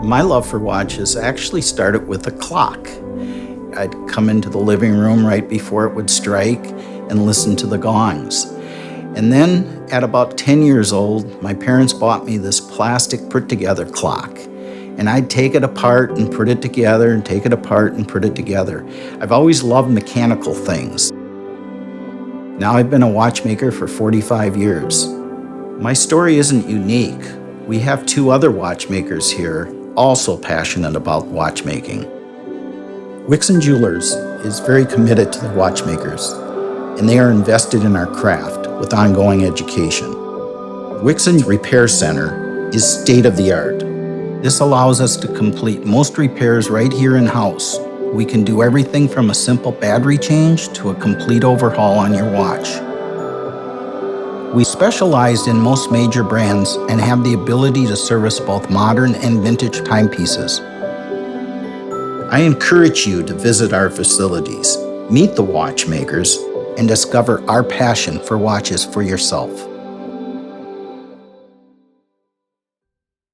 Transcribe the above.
My love for watches actually started with a clock. I'd come into the living room right before it would strike and listen to the gongs. And then at about 10 years old, my parents bought me this plastic put-together clock. And I'd take it apart and put it together and take it apart and put it together. I've always loved mechanical things. Now I've been a watchmaker for 45 years. My story isn't unique. We have two other watchmakers here, also passionate about watchmaking. Wixon Jewelers is very committed to the watchmakers, and they are invested in our craft with ongoing education. Wixon's Repair Center is state-of-the-art. This allows us to complete most repairs right here in-house. We can do everything from a simple battery change to a complete overhaul on your watch. We specialize in most major brands and have the ability to service both modern and vintage timepieces. I encourage you to visit our facilities, meet the watchmakers, and discover our passion for watches for yourself.